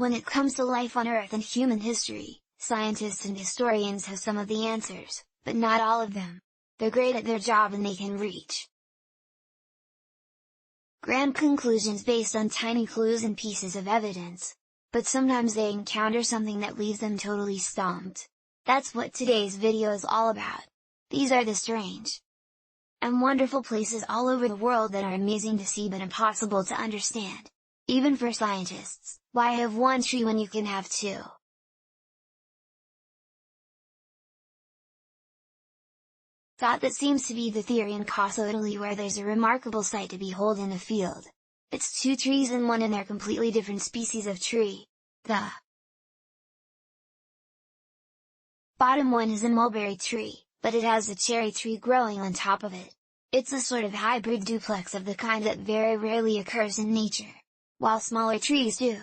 When it comes to life on Earth and human history, scientists and historians have some of the answers, but not all of them. They're great at their job and they can reach grand conclusions based on tiny clues and pieces of evidence. But sometimes they encounter something that leaves them totally stumped. That's what today's video is all about. These are the strange and wonderful places all over the world that are amazing to see but impossible to understand. Even for scientists, why have one tree when you can have two? That seems to be the theory in Caso, Italy, where there's a remarkable sight to behold in a field. It's two trees in one and they're completely different species of tree. The bottom one is a mulberry tree, but it has a cherry tree growing on top of it. It's a sort of hybrid duplex of the kind that very rarely occurs in nature, while smaller trees do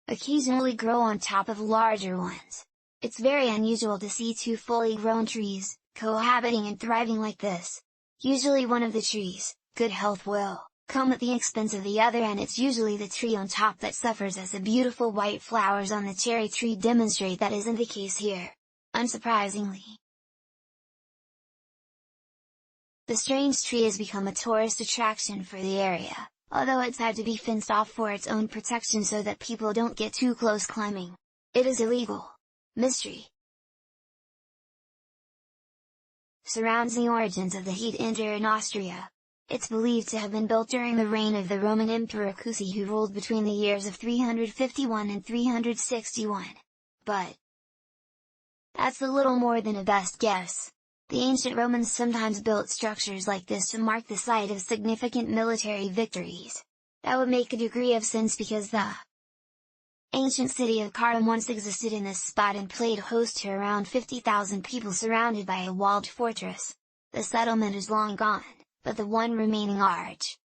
occasionally grow on top of larger ones. It's very unusual to see two fully grown trees cohabiting and thriving like this. Usually one of the trees, good health, will come at the expense of the other, and it's usually the tree on top that suffers, as the beautiful white flowers on the cherry tree demonstrate that isn't the case here. Unsurprisingly, the strange tree has become a tourist attraction for the area, although it's had to be fenced off for its own protection so that people don't get too close climbing. It is illegal. Mystery surrounds the origins of the heat inter in Austria. It's believed to have been built during the reign of the Roman Emperor Cusi, who ruled between the years of 351 and 361. But that's a little more than a best guess. The ancient Romans sometimes built structures like this to mark the site of significant military victories. That would make a degree of sense because the ancient city of Carthage once existed in this spot and played host to around 50,000 people surrounded by a walled fortress. The settlement is long gone, but the one remaining arch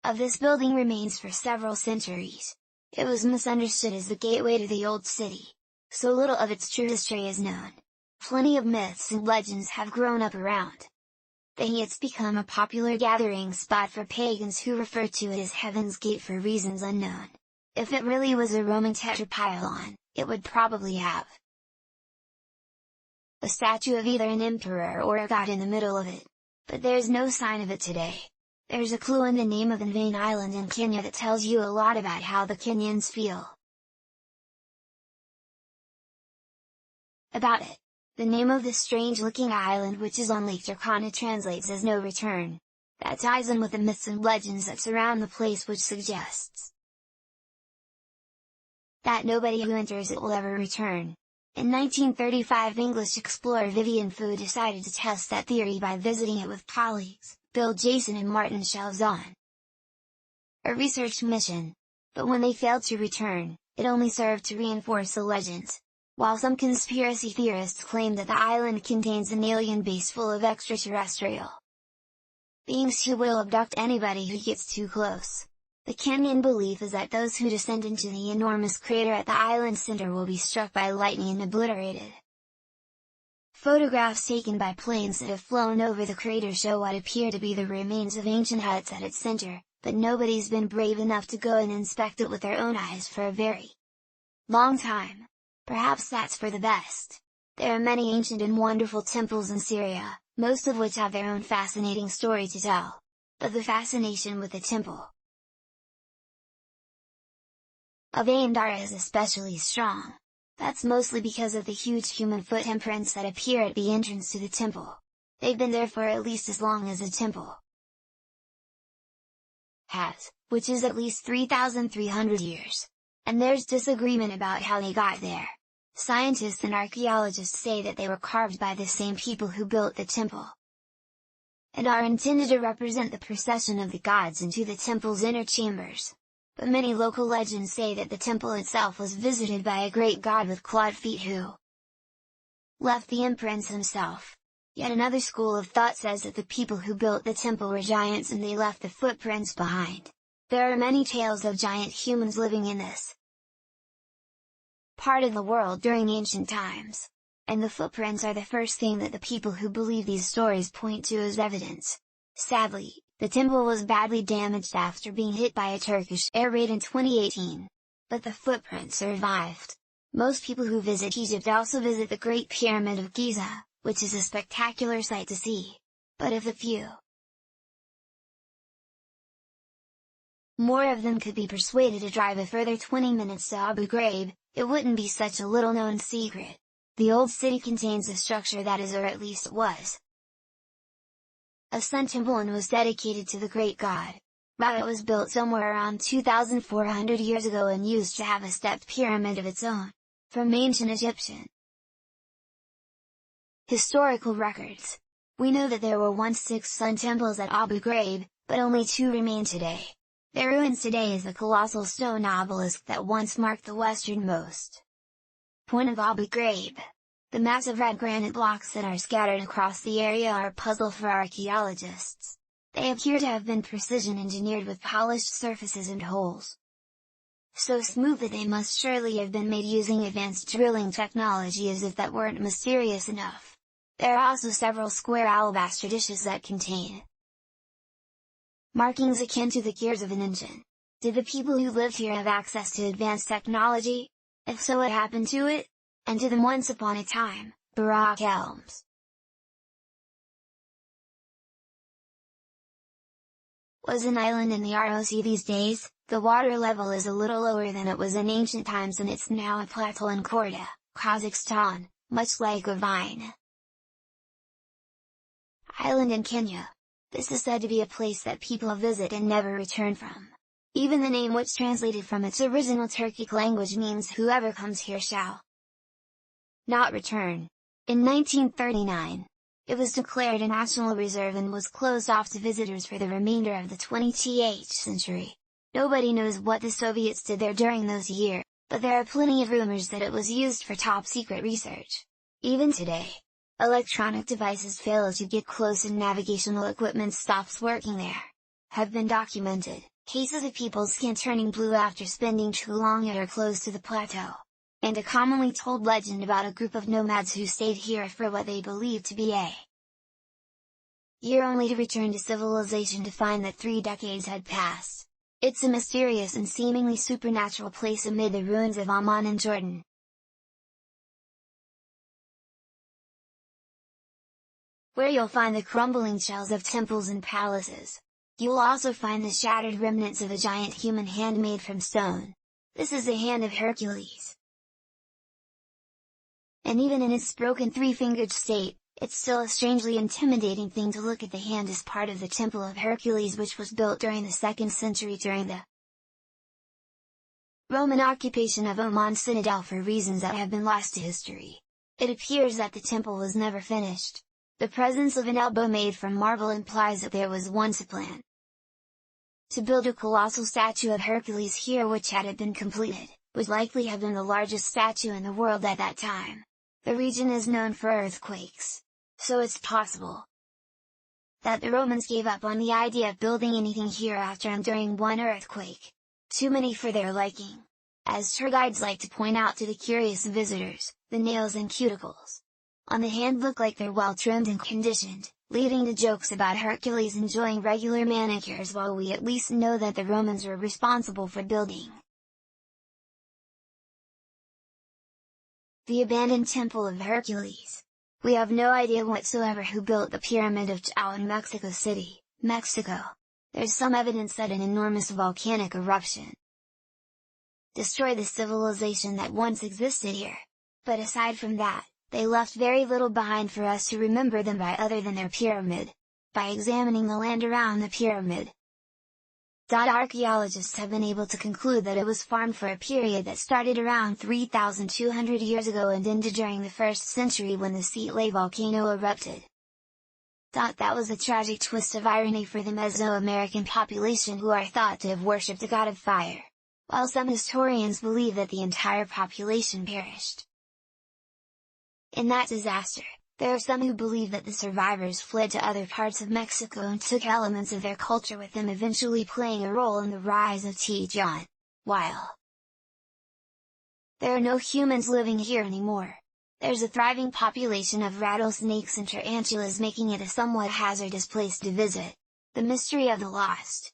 of this building remains for several centuries. It was misunderstood as the gateway to the old city. So little of its true history is known. Plenty of myths and legends have grown up around. It's become a popular gathering spot for pagans who refer to it as Heaven's Gate for reasons unknown. If it really was a Roman tetrapylon, it would probably have a statue of either an emperor or a god in the middle of it. But there's no sign of it today. There's a clue in the name of Enigma Island in Kenya that tells you a lot about how the Kenyans feel about it. The name of this strange-looking island, which is on Lake Turkana, translates as no return. That ties in with the myths and legends that surround the place, which suggests that nobody who enters it will ever return. In 1935, English explorer Vivian Fu decided to test that theory by visiting it with colleagues, Bill Jason and Martin Schell's, on a research mission. But when they failed to return, it only served to reinforce the legends. While some conspiracy theorists claim that the island contains an alien base full of extraterrestrial beings who will abduct anybody who gets too close. The Kenyan belief is that those who descend into the enormous crater at the island center will be struck by lightning and obliterated. Photographs taken by planes that have flown over the crater show what appear to be the remains of ancient huts at its center, but nobody's been brave enough to go and inspect it with their own eyes for a very long time. Perhaps that's for the best. There are many ancient and wonderful temples in Syria, most of which have their own fascinating story to tell. But the fascination with the temple of Andara is especially strong. That's mostly because of the huge human footprints that appear at the entrance to the temple. They've been there for at least as long as the temple has, which is at least 3,300 years. And there's disagreement about how they got there. Scientists and archaeologists say that they were carved by the same people who built the temple, and are intended to represent the procession of the gods into the temple's inner chambers. But many local legends say that the temple itself was visited by a great god with clawed feet who left the imprints himself. Yet another school of thought says that the people who built the temple were giants and they left the footprints behind. There are many tales of giant humans living in this part of the world during ancient times. And the footprints are the first thing that the people who believe these stories point to as evidence. Sadly, the temple was badly damaged after being hit by a Turkish air raid in 2018. but the footprint survived. Most people who visit Egypt also visit the Great Pyramid of Giza, which is a spectacular sight to see. But if a few more of them could be persuaded to drive a further 20 minutes to Abu Ghraib, it wouldn't be such a little-known secret. The old city contains a structure that is, or at least was, a sun temple and was dedicated to the great god. Ra. It was built somewhere around 2,400 years ago and used to have a stepped pyramid of its own. From ancient Egyptian historical records, we know that there were once 6 sun temples at Abu Ghraib, but only 2 remain today. Their ruins today is the colossal stone obelisk that once marked the westernmost point of Abu Ghraib. The massive red granite blocks that are scattered across the area are a puzzle for archaeologists. They appear to have been precision engineered with polished surfaces and holes so smooth that they must surely have been made using advanced drilling technology, as if that weren't mysterious enough. There are also several square alabaster dishes that contain markings akin to the gears of an engine. Did the people who lived here have access to advanced technology? If so, what happened to it? And to them once upon a time, Barak Elms was an island in the ROC. These days, the water level is a little lower than it was in ancient times, and it's now a plateau in Korda, Kazakhstan, much like Ovine Island in Kenya. This is said to be a place that people visit and never return from. Even the name, which translated from its original Turkic language means whoever comes here shall not return. In 1939, it was declared a national reserve and was closed off to visitors for the remainder of the 20th century. Nobody knows what the Soviets did there during those years, but there are plenty of rumors that it was used for top-secret research. Even today, electronic devices fail to get close and navigational equipment stops working there. Have been documented cases of people's skin turning blue after spending too long at or close to the plateau. And a commonly told legend about a group of nomads who stayed here for what they believed to be a year only to return to civilization to find that 3 decades had passed. It's a mysterious and seemingly supernatural place amid the ruins of Amman and Jordan, where you'll find the crumbling shells of temples and palaces. You'll also find the shattered remnants of a giant human hand made from stone. This is the hand of Hercules. And even in its broken 3-fingered state, it's still a strangely intimidating thing to look at. The hand as part of the Temple of Hercules, which was built during the 2nd century during the Roman occupation of Oman Citadel for reasons that have been lost to history. It appears that the temple was never finished. The presence of an elbow made from marble implies that there was once a plan to build a colossal statue of Hercules here, which, had it been completed, would likely have been the largest statue in the world at that time. The region is known for earthquakes, so it's possible that the Romans gave up on the idea of building anything here after and during one earthquake. Too many for their liking. As tour guides like to point out to the curious visitors, the nails and cuticles on the hand look like they're well trimmed and conditioned, leading to jokes about Hercules enjoying regular manicures, while we at least know that the Romans were responsible for building the abandoned Temple of Hercules. We have no idea whatsoever who built the Pyramid of Chao in Mexico City, Mexico. There's some evidence that an enormous volcanic eruption destroyed the civilization that once existed here. But aside from that, they left very little behind for us to remember them by, other than their pyramid. By examining the land around the pyramid, archaeologists have been able to conclude that it was farmed for a period that started around 3,200 years ago and ended during the 1st century when the Seatley volcano erupted. That was a tragic twist of irony for the Mesoamerican population, who are thought to have worshipped the god of fire, while some historians believe that the entire population perished in that disaster. There are some who believe that the survivors fled to other parts of Mexico and took elements of their culture with them, eventually playing a role in the rise of Tijuana. While there are no humans living here anymore, there's a thriving population of rattlesnakes and tarantulas, making it a somewhat hazardous place to visit. The mystery of the lost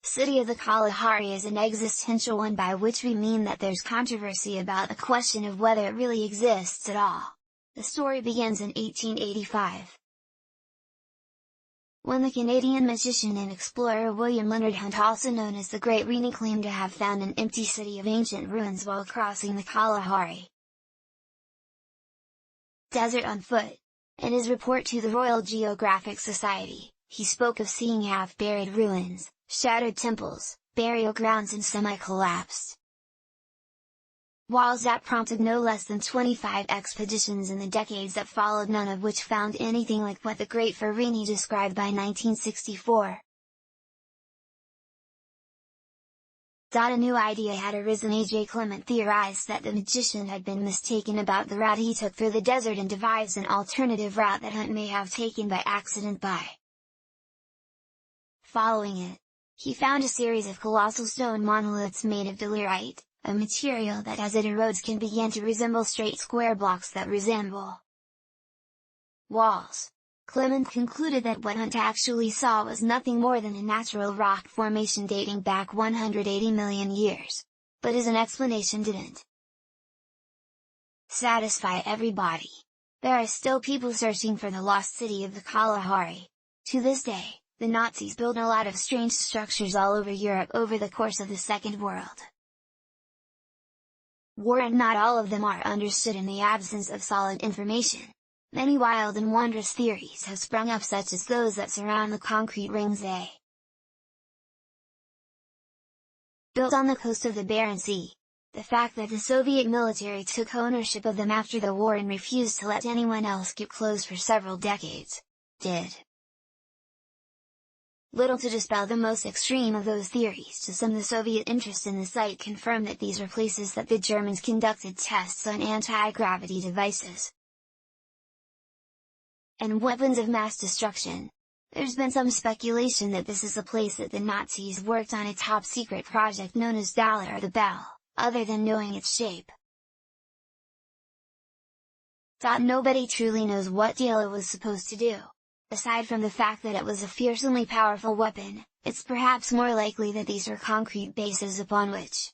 City of the Kalahari is an existential one, by which we mean that there's controversy about the question of whether it really exists at all. The story begins in 1885. When the Canadian magician and explorer William Leonard Hunt, also known as the Great Reni, claimed to have found an empty city of ancient ruins while crossing the Kalahari Desert on foot. In his report to the Royal Geographic Society, he spoke of seeing half-buried ruins, shattered temples, burial grounds and semi-collapsed walls that prompted no less than 25 expeditions in the decades that followed, none of which found anything like what the Great Reni described by 1964. A new idea had arisen. A.J. Clement theorized that the magician had been mistaken about the route he took through the desert and devised an alternative route that Hunt may have taken by accident. By following it, he found a series of colossal stone monoliths made of diorite, a material that as it erodes can begin to resemble straight square blocks that resemble walls. Clement concluded that what Hunt actually saw was nothing more than a natural rock formation dating back 180 million years. But as an explanation didn't satisfy everybody. There are still people searching for the lost city of the Kalahari. To this day, the Nazis built a lot of strange structures all over Europe over the course of the Second World War, and not all of them are understood in the absence of solid information. Many wild and wondrous theories have sprung up, such as those that surround the concrete rings they built on the coast of the Barents Sea. The fact that the Soviet military took ownership of them after the war and refused to let anyone else get close for several decades, did little to dispel the most extreme of those theories. To some, the Soviet interest in the site confirmed that these were places that the Germans conducted tests on anti-gravity devices and weapons of mass destruction. There's been some speculation that this is a place that the Nazis worked on a top-secret project known as Dollar or the Bell, other than knowing its shape. Nobody truly knows what deal it was supposed to do. Aside from the fact that it was a fearsomely powerful weapon, it's perhaps more likely that these were concrete bases upon which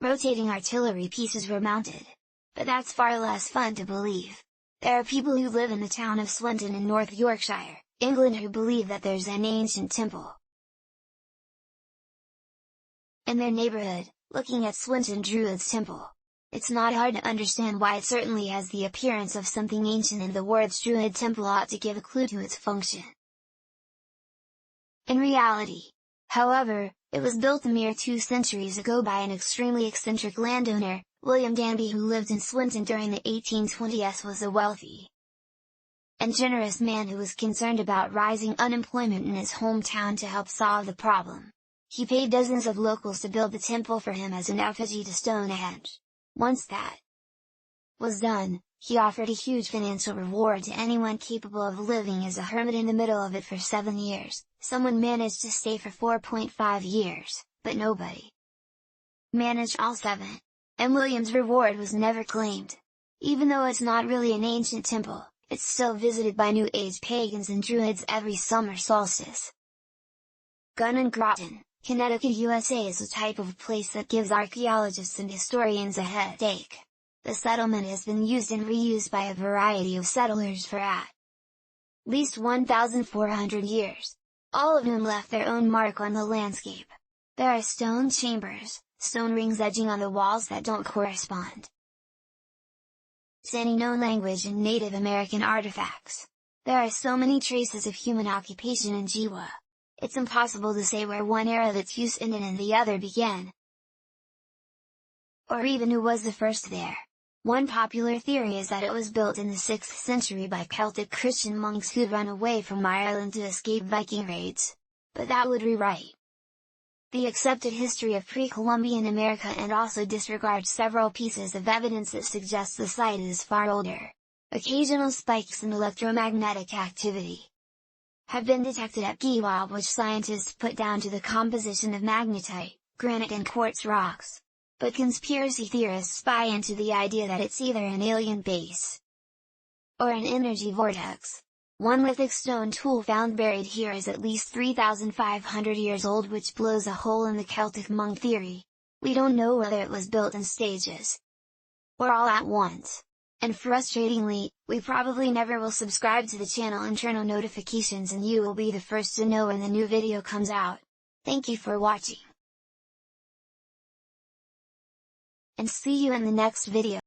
rotating artillery pieces were mounted. But that's far less fun to believe. There are people who live in the town of Swinton in North Yorkshire, England, who believe that there's an ancient temple in their neighbourhood. Looking at Swinton Druid's temple, it's not hard to understand why it certainly has the appearance of something ancient, and the words Druid Temple ought to give a clue to its function. In reality, however, it was built a mere 2 centuries ago by an extremely eccentric landowner, William Danby, who lived in Swinton during the 1820s. Was a wealthy and generous man who was concerned about rising unemployment in his hometown. To help solve the problem, he paid dozens of locals to build the temple for him as an effigy to Stonehenge. Once that was done, he offered a huge financial reward to anyone capable of living as a hermit in the middle of it for 7 years. Someone managed to stay for 4.5 years, but nobody managed all 7. And William's reward was never claimed. Even though it's not really an ancient temple, it's still visited by New Age pagans and Druids every summer solstice. Gun & Groton, Connecticut, USA is a type of place that gives archaeologists and historians a headache. The settlement has been used and reused by a variety of settlers for at least 1,400 years, all of whom left their own mark on the landscape. There are stone chambers, stone rings edging on the walls that don't correspond to any known language, and Native American artifacts. There are so many traces of human occupation in Jiwa. It's impossible to say where one era of its use ended and the other began, or even who was the first there. One popular theory is that it was built in the 6th century by Celtic Christian monks who'd run away from Ireland to escape Viking raids. But that would rewrite the accepted history of pre-Columbian America and also disregard several pieces of evidence that suggest the site is far older. Occasional spikes in electromagnetic activity have been detected at Giwa, which scientists put down to the composition of magnetite, granite and quartz rocks. But conspiracy theorists buy into the idea that it's either an alien base or an energy vortex. One lithic stone tool found buried here is at least 3,500 years old, which blows a hole in the Celtic monk theory. We don't know whether it was built in stages or all at once. And frustratingly, we probably never will subscribe to the channel and turn on notifications, and you will be the first to know when the new video comes out. Thank you for watching, and see you in the next video.